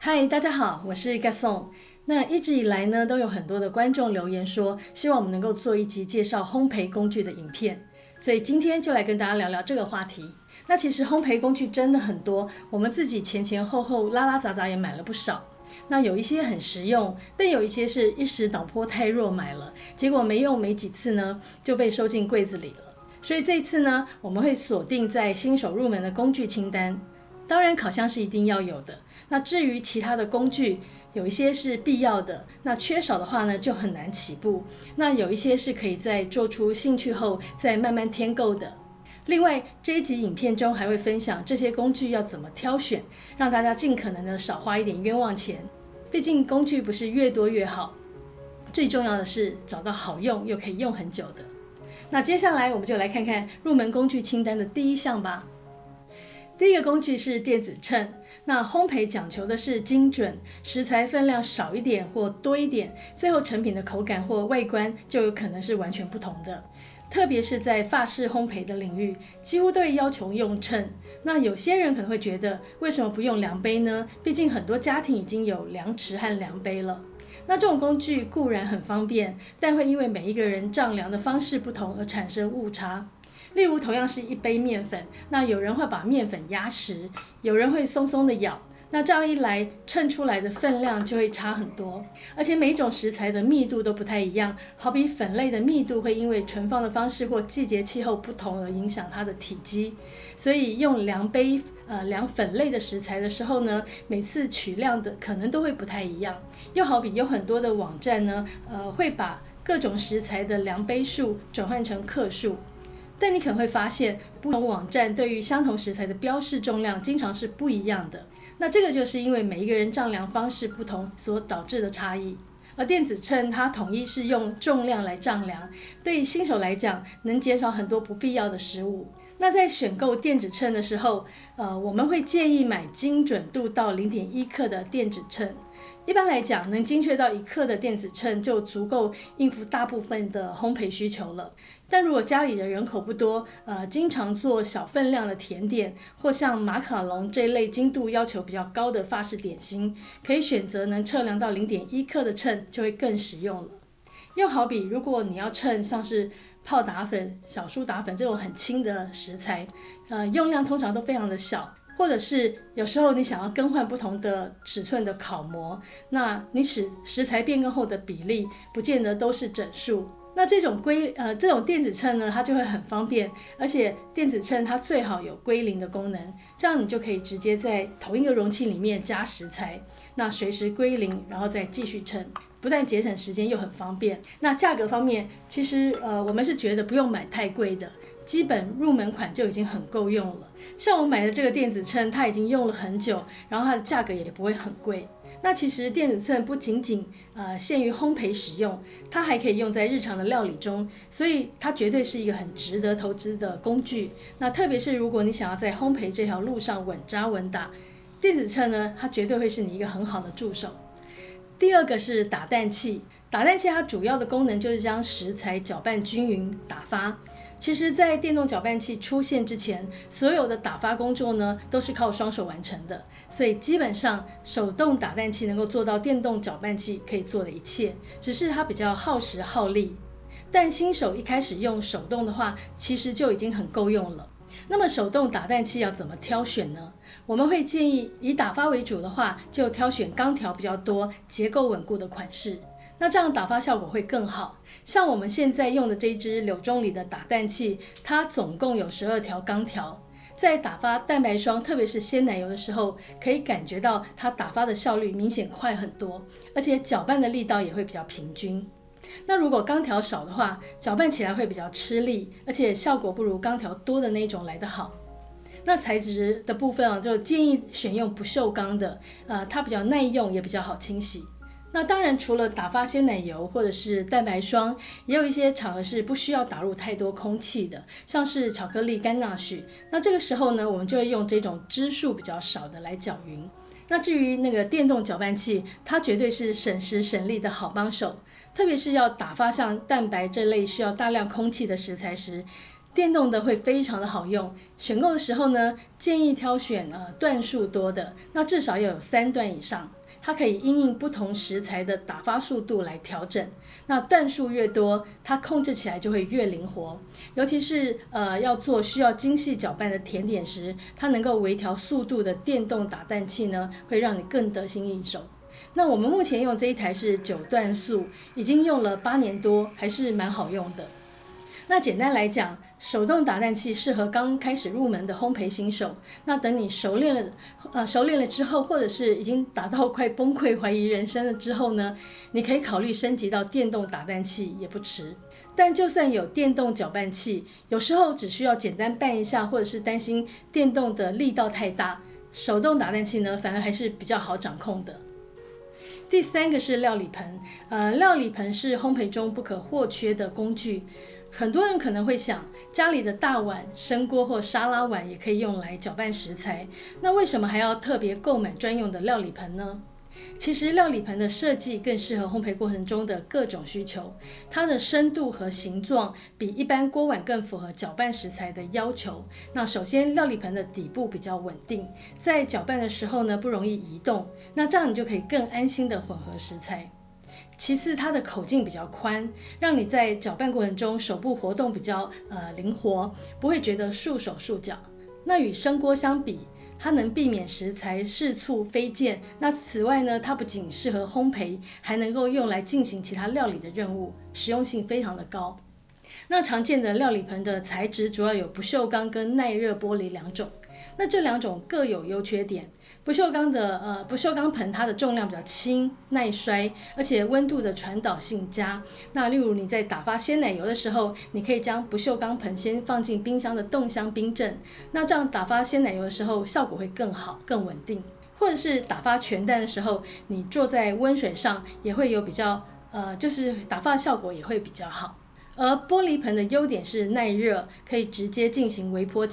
嗨，大家好，我是 Gaston。那一直以来呢，都有很多的观众留言说，希望我们能够做一集介绍烘焙工具的影片，所以今天就来跟大家聊聊这个话题。那其实烘焙工具真的很多，我们自己前后拉拉杂杂也买了不少。那有一些很实用，但有一些是一时脑波太弱买了，结果没用没几次呢，就被收进柜子里了。所以这一次呢，我们会锁定在新手入门的工具清单。当然烤箱是一定要有的，那至于其他的工具，有一些是必要的，那缺少的话呢就很难起步。那有一些是可以在做出兴趣后再慢慢添购的。另外这一集影片中还会分享这些工具要怎么挑选，让大家尽可能的少花一点冤枉钱。毕竟工具不是越多越好，最重要的是找到好用又可以用很久的。那接下来我们就来看看入门工具清单的第一项吧。第一个工具是电子秤。那烘焙讲求的是精准，食材分量少一点或多一点，最后成品的口感或外观就有可能是完全不同的。特别是在法式烘焙的领域，几乎都会要求用秤。那有些人可能会觉得，为什么不用量杯呢？毕竟很多家庭已经有量匙和量杯了。那这种工具固然很方便，但会因为每一个人丈量的方式不同而产生误差。例如同样是一杯面粉，那有人会把面粉压实，有人会松松的舀，那这样一来称出来的分量就会差很多。而且每一种食材的密度都不太一样，好比粉类的密度会因为存放的方式或季节气候不同而影响它的体积。所以用量杯量粉类的食材的时候呢，每次取量的可能都会不太一样。又好比有很多的网站呢会把各种食材的量杯数转换成克数。但你可能会发现，不同网站对于相同食材的标示重量经常是不一样的。那这个就是因为每一个人丈量方式不同所导致的差异。而电子秤它统一是用重量来丈量，对于新手来讲能减少很多不必要的失误。那在选购电子秤的时候，我们会建议买精准度到 0.1 克的电子秤。一般来讲，能精确到1克的电子秤就足够应付大部分的烘焙需求了。但如果家里的人口不多，经常做小分量的甜点，或像马卡龙这类精度要求比较高的法式点心，可以选择能测量到 0.1 克的秤，就会更实用了。又好比如果你要称像是泡打粉、小苏打粉这种很轻的食材，用量通常都非常的小，或者是有时候你想要更换不同的尺寸的烤模，那你食材变更后的比例不见得都是整数。那这种电子秤呢，它就会很方便，而且电子秤它最好有归零的功能，这样你就可以直接在同一个容器里面加食材，那随时归零，然后再继续称，不但节省时间又很方便。那价格方面，其实我们是觉得不用买太贵的，基本入门款就已经很够用了。像我买的这个电子秤，它已经用了很久，然后它的价格也不会很贵。那其实电子秤不仅仅限于烘焙使用，它还可以用在日常的料理中，所以它绝对是一个很值得投资的工具。那特别是如果你想要在烘焙这条路上稳扎稳打，电子秤呢，它绝对会是你一个很好的助手。第二个是打蛋器。打蛋器它主要的功能就是将食材搅拌均匀打发。其实在电动搅拌器出现之前，所有的打发工作呢都是靠双手完成的，所以基本上手动打蛋器能够做到电动搅拌器可以做的一切，只是它比较耗时耗力。但新手一开始用手动的话，其实就已经很够用了。那么手动打蛋器要怎么挑选呢？我们会建议以打发为主的话，就挑选钢条比较多、结构稳固的款式。那这样打发效果会更好。像我们现在用的这一支柳中里的打蛋器，它总共有12条钢条，在打发蛋白霜，特别是鲜奶油的时候，可以感觉到它打发的效率明显快很多，而且搅拌的力道也会比较平均。那如果钢条少的话，搅拌起来会比较吃力，而且效果不如钢条多的那种来得好。那材质的部分就建议选用不锈钢的，它比较耐用，也比较好清洗。那当然除了打发鲜奶油或者是蛋白霜，也有一些场合是不需要打入太多空气的，像是巧克力干纳许。那这个时候呢，我们就会用这种支数比较少的来搅匀。那至于那个电动搅拌器，它绝对是省时省力的好帮手，特别是要打发像蛋白这类需要大量空气的食材时，电动的会非常的好用，选购的时候呢，建议挑选段数多的，那至少要有3段以上。它可以因应不同食材的打发速度来调整，那段数越多，它控制起来就会越灵活。尤其是要做需要精细搅拌的甜点时，它能够微调速度的电动打蛋器呢，会让你更得心应手。那我们目前用这一台是9段速，已经用了8年多，还是蛮好用的。那简单来讲，手动打蛋器适合刚开始入门的烘焙新手。那等你熟练了之后，或者是已经打到快崩溃怀疑人生了之后呢，你可以考虑升级到电动打蛋器也不迟。但就算有电动搅拌器，有时候只需要简单拌一下，或者是担心电动的力道太大，手动打蛋器呢反而还是比较好掌控的。第3个是料理盆，料理盆是烘焙中不可或缺的工具。很多人可能会想，家里的大碗、生锅或沙拉碗也可以用来搅拌食材，那为什么还要特别购买专用的料理盆呢？其实料理盆的设计更适合烘焙过程中的各种需求，它的深度和形状比一般锅碗更符合搅拌食材的要求。那首先，料理盆的底部比较稳定，在搅拌的时候呢不容易移动，那这样你就可以更安心的混合食材。其次，它的口径比较宽，让你在搅拌过程中手部活动比较灵活，不会觉得束手束脚。那与生锅相比，它能避免食材四处飞溅。那此外呢，它不仅适合烘焙，还能够用来进行其他料理的任务，实用性非常的高。那常见的料理盆的材质主要有不锈钢跟耐热玻璃2种。那这2种各有优缺点。不锈钢盆它的重量比较轻、耐摔，而且温度的传导性佳。那例如你在打发鲜奶油的时候，你可以将不锈钢盆先放进冰箱的冻箱冰镇，那这样打发鲜奶油的时候效果会更好、更稳定。或者是打发全蛋的时候，你坐在温水上也会有比较就是打发效果也会比较好。而玻璃盆的优点是耐热，可以直接进行微波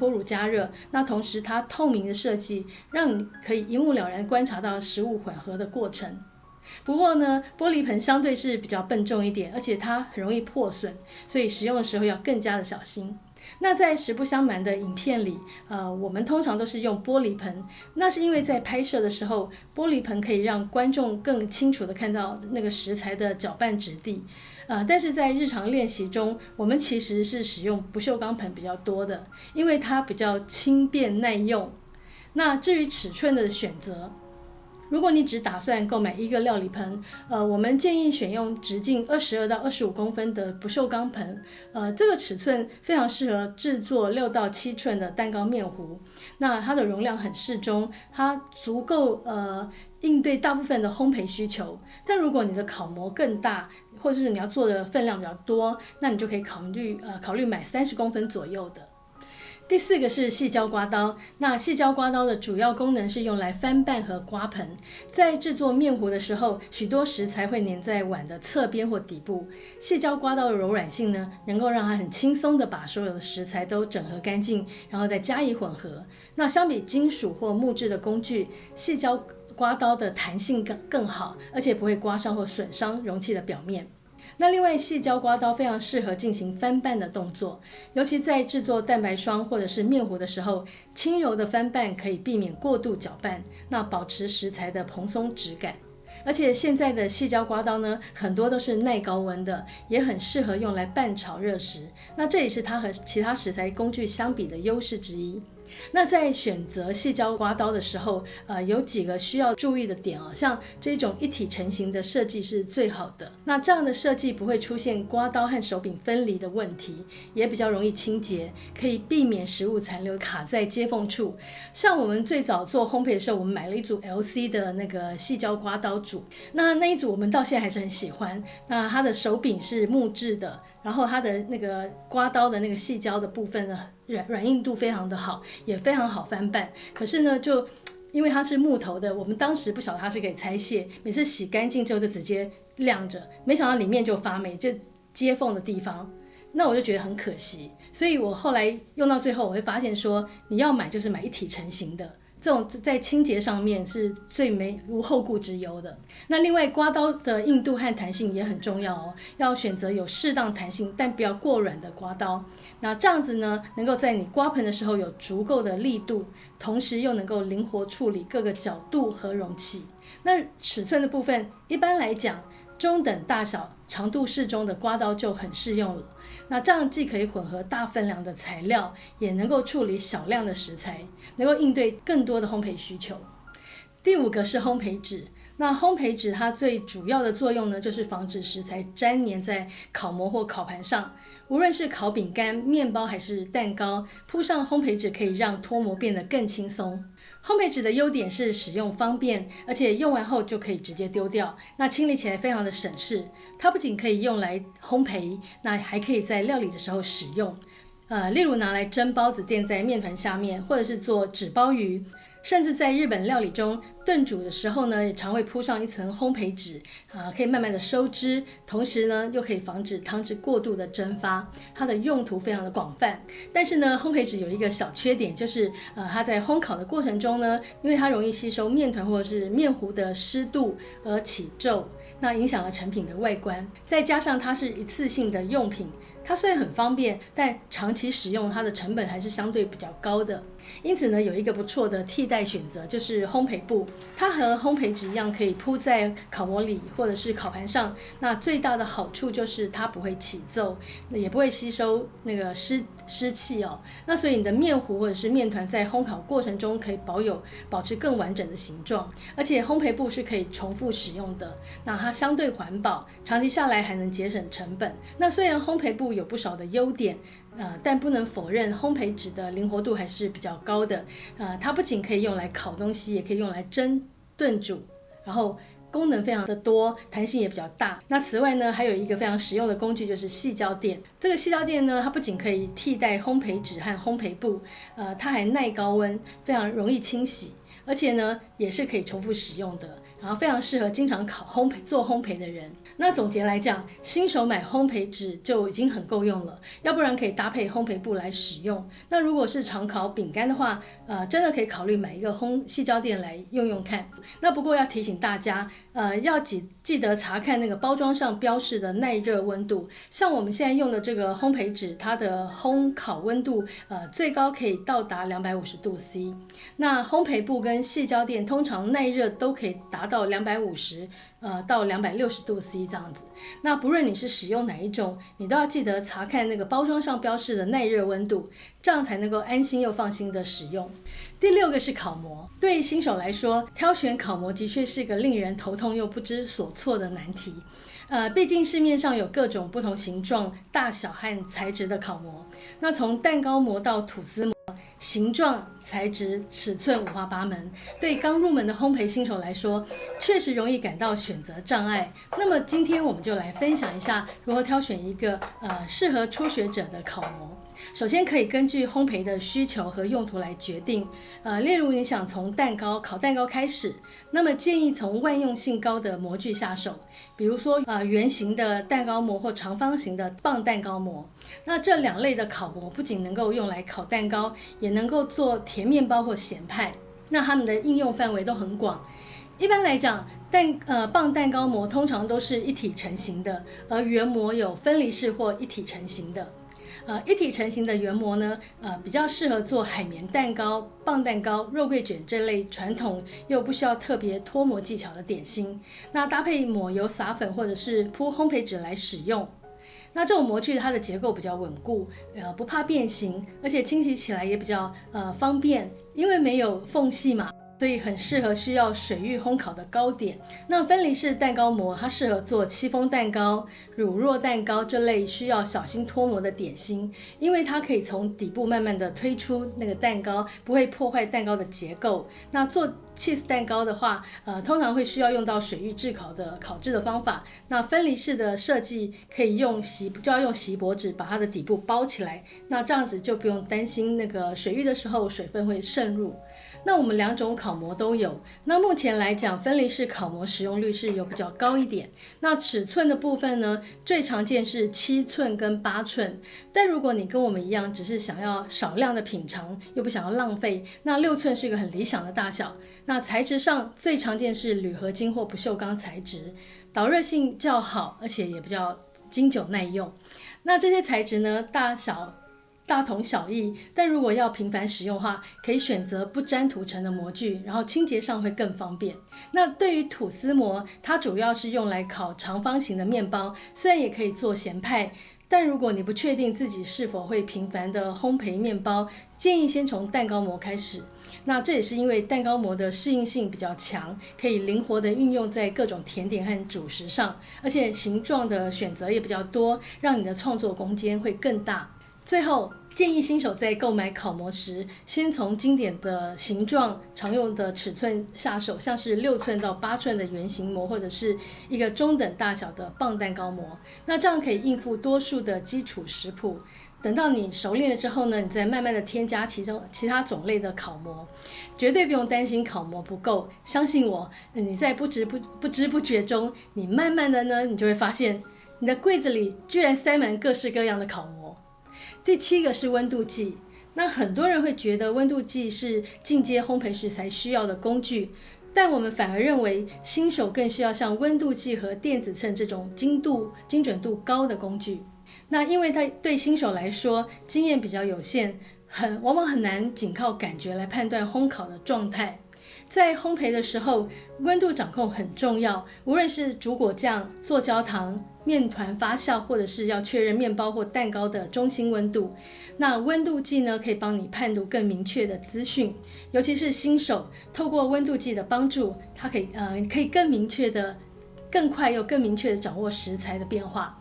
炉加热。那同时它透明的设计，让你可以一目了然观察到食物混合的过程。不过呢，玻璃盆相对是比较笨重一点，而且它很容易破损，所以使用的时候要更加的小心。那在实不相瞒的影片里，我们通常都是用玻璃盆，那是因为在拍摄的时候，玻璃盆可以让观众更清楚的看到那个食材的搅拌质地。但是在日常练习中，我们其实是使用不锈钢盆比较多的，因为它比较轻便耐用。那至于尺寸的选择，如果你只打算购买一个料理盆，我们建议选用直径22到25公分的不锈钢盆，这个尺寸非常适合制作6到7寸的蛋糕面糊。那它的容量很适中，它足够应对大部分的烘焙需求。但如果你的烤模更大，或者是你要做的分量比较多，那你就可以考虑买30公分左右的。第4个是细胶刮刀。那细胶刮刀的主要功能是用来翻拌和刮盆。在制作面糊的时候，许多食材会粘在碗的侧边或底部。细胶刮刀的柔软性呢，能够让它很轻松的把所有的食材都整合干净，然后再加以混合。那相比金属或木质的工具，细胶刮刀的弹性更好，而且不会刮伤或损伤容器的表面。那另外，细胶刮刀非常适合进行翻拌的动作，尤其在制作蛋白霜或者是面糊的时候，轻柔的翻拌可以避免过度搅拌，那保持食材的蓬松质感。而且现在的细胶刮刀呢，很多都是耐高温的，也很适合用来拌炒热食。那这也是它和其他食材工具相比的优势之一。那在选择细胶刮刀的时候，有几个需要注意的点啊，像这种一体成型的设计是最好的。那这样的设计不会出现刮刀和手柄分离的问题，也比较容易清洁，可以避免食物残留卡在接缝处。像我们最早做烘焙的时候，我们买了一组 LC 的那个细胶刮刀组，那一组我们到现在还是很喜欢。那它的手柄是木质的，然后它的那个刮刀的那个细胶的部分呢，软硬度非常的好，也非常好翻拌。可是呢，就因为它是木头的，我们当时不晓得它是可以拆卸，每次洗干净之后就直接晾着，没想到里面就发霉，就接缝的地方，那我就觉得很可惜。所以我后来用到最后，我会发现说，你要买就是买一体成型的，这种在清洁上面是最无后顾之忧的。那另外刮刀的硬度和弹性也很重要哦，要选择有适当弹性但不要过软的刮刀。那这样子呢，能够在你刮盆的时候有足够的力度，同时又能够灵活处理各个角度和容器。那尺寸的部分，一般来讲，中等大小、长度适中的刮刀就很适用了。那这样既可以混合大分量的材料，也能够处理小量的食材，能够应对更多的烘焙需求。第5个是烘焙纸。那烘焙纸它最主要的作用呢，就是防止食材粘黏在烤模或烤盘上。无论是烤饼干、面包还是蛋糕，铺上烘焙纸可以让脱模变得更轻松。烘焙纸的优点是使用方便，而且用完后就可以直接丢掉，那清理起来非常的省事。它不仅可以用来烘焙，那还可以在料理的时候使用。例如拿来蒸包子垫在面团下面，或者是做纸包鱼，甚至在日本料理中炖煮的时候呢，也常会铺上一层烘焙纸，可以慢慢的收汁，同时呢又可以防止汤汁过度的蒸发，它的用途非常的广泛。但是呢，烘焙纸有一个小缺点，就是它在烘烤的过程中呢，因为它容易吸收面团或者是面糊的湿度而起皱，那影响了成品的外观。再加上它是一次性的用品，它虽然很方便，但长期使用它的成本还是相对比较高的。因此呢，有一个不错的替代选择，就是烘焙布。它和烘焙纸一样，可以铺在烤模里或者是烤盘上。那最大的好处就是它不会起皱，也不会吸收那个湿气哦。那所以你的面糊或者是面团在烘烤过程中可以保持更完整的形状。而且烘焙布是可以重复使用的，那它相对环保，长期下来还能节省成本。那虽然烘焙布有不少的优点，但不能否认烘焙纸的灵活度还是比较高的。它不仅可以用来烤东西，也可以用来蒸、炖、煮，然后功能非常的多，弹性也比较大。那此外呢，还有一个非常实用的工具，就是矽胶垫。这个矽胶垫呢，它不仅可以替代烘焙纸和烘焙布，它还耐高温，非常容易清洗，而且呢，也是可以重复使用的。然后非常适合经常做烘焙的人。那总结来讲，新手买烘焙纸就已经很够用了，要不然可以搭配烘焙布来使用。那如果是常烤饼干的话，真的可以考虑买一个矽胶垫来用用看。那不过要提醒大家，要记得查看那个包装上标示的耐热温度。像我们现在用的这个烘焙纸，它的烘烤温度最高可以到达250度 C。那烘焙布跟矽胶垫通常耐热都可以达到250到260度 C 这样子。那不论你是使用哪一种，你都要记得查看那个包装上标示的耐热温度，这样才能够安心又放心的使用。第6个是烤模。对新手来说，挑选烤模的确是一个令人头痛又不知所措的难题。毕竟市面上有各种不同形状、大小和材质的烤模。那从蛋糕模到吐司模，形状、材质、尺寸五花八门，对刚入门的烘焙新手来说，确实容易感到选择障碍。那么今天我们就来分享一下如何挑选一个适合初学者的烤模。首先可以根据烘焙的需求和用途来决定。例如你想从烤蛋糕开始，那么建议从万用性高的模具下手，比如说圆形的蛋糕模或长方形的棒蛋糕模。那这2类的烤模不仅能够用来烤蛋糕，也能够做甜面包或咸派。那它们的应用范围都很广。一般来讲，棒蛋糕模通常都是一体成型的，而圆模有分离式或一体成型的。一体成型的圆模呢，比较适合做海绵蛋糕、棒蛋糕、肉桂卷这类传统又不需要特别脱模技巧的点心。那搭配抹油撒粉或者是铺烘焙纸来使用。那这种模具它的结构比较稳固，不怕变形，而且清洗起来也比较方便，因为没有缝隙嘛。所以很适合需要水域烘烤的糕点。那分离式蛋糕模，它适合做戚风蛋糕、乳酪蛋糕这类需要小心脱模的点心，因为它可以从底部慢慢的推出那个蛋糕，不会破坏蛋糕的结构。那做cheese 蛋糕的话，通常会需要用到水域炙烤的烤制的方法。那分离式的设计可以用锡箔纸把它的底部包起来，那这样子就不用担心那个水域的时候水分会渗入。那我们2种烤模都有，那目前来讲，分离式烤模使用率是有比较高一点。那尺寸的部分呢，最常见是7寸跟8寸，但如果你跟我们一样，只是想要少量的品尝，又不想要浪费，那6寸是一个很理想的大小。那材质上最常见是铝合金或不锈钢材质，导热性较好，而且也比较经久耐用。那这些材质呢，大同小异，但如果要频繁使用的话，可以选择不沾涂层的模具，然后清洁上会更方便。那对于吐司模，它主要是用来烤长方形的面包，虽然也可以做咸派，但如果你不确定自己是否会频繁的烘焙面包，建议先从蛋糕模开始。那这也是因为蛋糕模的适应性比较强，可以灵活的运用在各种甜点和主食上，而且形状的选择也比较多，让你的创作空间会更大。最后，建议新手在购买烤模时，先从经典的形状、常用的尺寸下手，像是6寸到8寸的圆形模，或者是一个中等大小的棒蛋糕模。那这样可以应付多数的基础食谱。等到你熟练了之后呢，你再慢慢的添加其他种类的烤模，绝对不用担心烤模不够。相信我，你在不知不觉中，你慢慢的呢，你就会发现你的柜子里居然塞满各式各样的烤模。第7个是温度计。那很多人会觉得温度计是进阶烘焙时才需要的工具，但我们反而认为新手更需要像温度计和电子秤这种精准度高的工具。那因为它对新手来说经验比较有限，往往很难仅靠感觉来判断烘烤的状态。在烘焙的时候，温度掌控很重要，无论是煮果酱、做焦糖、面团发酵，或者是要确认面包或蛋糕的中心温度。那温度计呢，可以帮你判读更明确的资讯，尤其是新手，透过温度计的帮助，它可以更快又更明确的掌握食材的变化。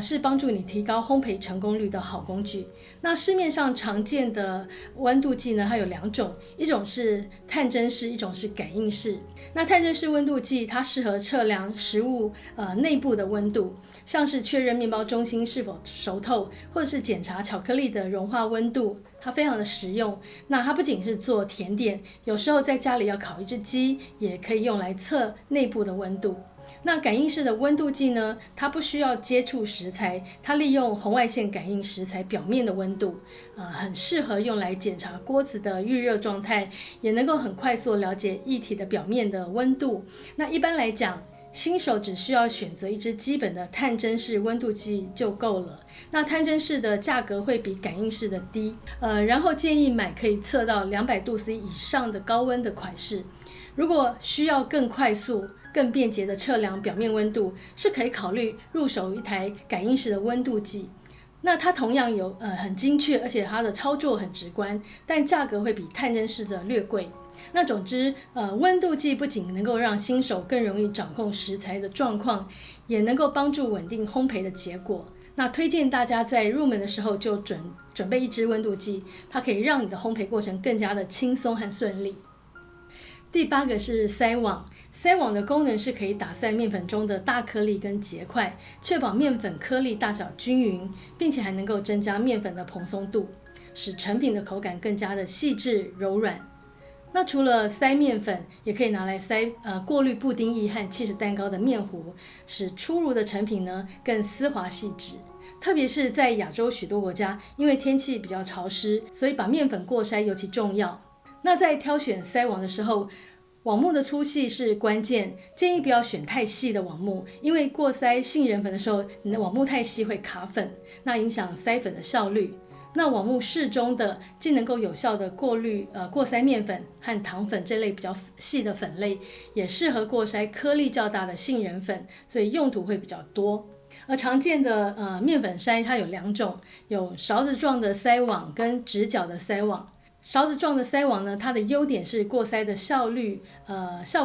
是帮助你提高烘焙成功率的好工具。那市面上常见的温度计呢，它有2种，一种是探针式，一种是感应式。那探针式温度计它适合测量食物内部的温度，像是确认面包中心是否熟透，或者是检查巧克力的融化温度，它非常的实用。那它不仅是做甜点，有时候在家里要烤一只鸡，也可以用来测内部的温度。那感应式的温度计呢，它不需要接触食材，它利用红外线感应食材表面的温度，很适合用来检查锅子的预热状态，也能够很快速了解液体的表面的温度。那一般来讲，新手只需要选择一支基本的探针式温度计就够了。那探针式的价格会比感应式的低，然后建议买可以测到200度 C 以上的高温的款式。如果需要更快速、更便捷的测量表面温度，是可以考虑入手一台感应式的温度计。那它同样有很精确，而且它的操作很直观，但价格会比探针式的略贵。那总之，温度计不仅能够让新手更容易掌控食材的状况，也能够帮助稳定烘焙的结果。那推荐大家在入门的时候就准备一支温度计，它可以让你的烘焙过程更加的轻松和顺利。第8个是筛网。筛网的功能是可以打散面粉中的大颗粒跟结块，确保面粉颗粒大小均匀，并且还能够增加面粉的蓬松度，使成品的口感更加的细致柔软。那除了筛面粉，也可以拿来筛过滤布丁液和起司蛋糕的面糊，使出炉的成品呢更丝滑细致。特别是在亚洲许多国家，因为天气比较潮湿，所以把面粉过筛尤其重要。那在挑选筛网的时候，网目的粗细是关键，建议不要选太细的网目，因为过筛杏仁粉的时候，你的网目太细会卡粉，那影响筛粉的效率。那网目适中的，既能够有效的过筛面粉和糖粉这类比较细的粉类，也适合过筛颗粒较大的杏仁粉，所以用途会比较多。而常见的面粉筛它有2种，有勺子状的筛网跟直角的筛网。勺子状的筛网呢，它的优点是过筛的效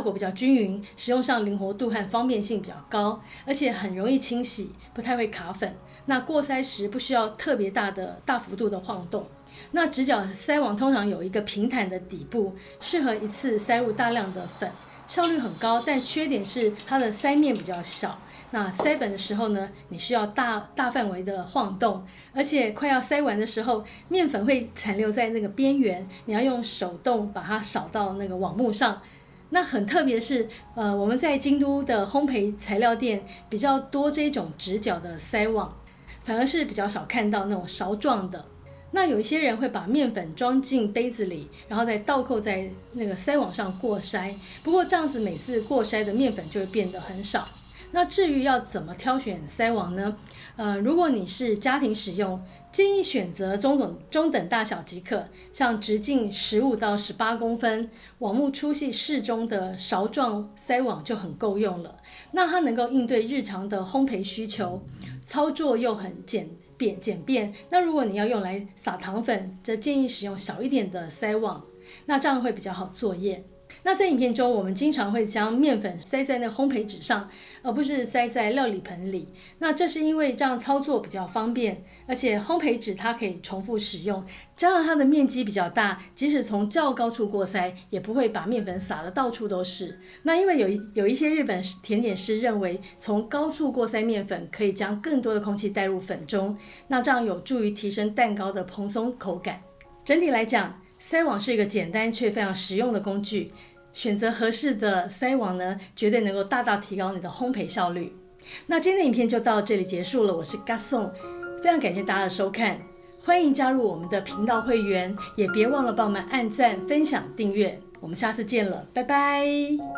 果比较均匀，使用上灵活度和方便性比较高，而且很容易清洗，不太会卡粉。那过筛时不需要特别大幅度的晃动。那直角筛网通常有一个平坦的底部，适合一次筛入大量的粉，效率很高，但缺点是它的筛面比较小。那塞粉的时候呢，你需要大范围的晃动，而且快要塞完的时候，面粉会残留在那个边缘，你要用手动把它扫到那个网目上。那很特别是，我们在京都的烘焙材料店比较多这种直角的塞网，反而是比较少看到那种勺状的。那有一些人会把面粉装进杯子里，然后再倒扣在那个筛网上过筛。不过这样子每次过筛的面粉就会变得很少。那至于要怎么挑选筛网呢？如果你是家庭使用，建议选择中等大小即可，像直径15到18公分、网目粗细适中的勺状筛网就很够用了。那它能够应对日常的烘焙需求，操作又很简便。那如果你要用来撒糖粉，则建议使用小一点的筛网，那这样会比较好作业。那在影片中，我们经常会将面粉塞在那烘焙纸上，而不是塞在料理盆里。那这是因为这样操作比较方便，而且烘焙纸它可以重复使用，加上它的面积比较大，即使从较高处过筛，也不会把面粉撒得到处都是。那因为有一些日本甜点师认为，从高处过筛面粉可以将更多的空气带入粉中，那这样有助于提升蛋糕的蓬松口感。整体来讲，筛网是一个简单却非常实用的工具，选择合适的筛网呢，绝对能够大大提高你的烘焙效率。那今天的影片就到这里结束了，我是 Gaston， 非常感谢大家的收看，欢迎加入我们的频道会员，也别忘了帮我们按赞、分享、订阅，我们下次见了，拜拜。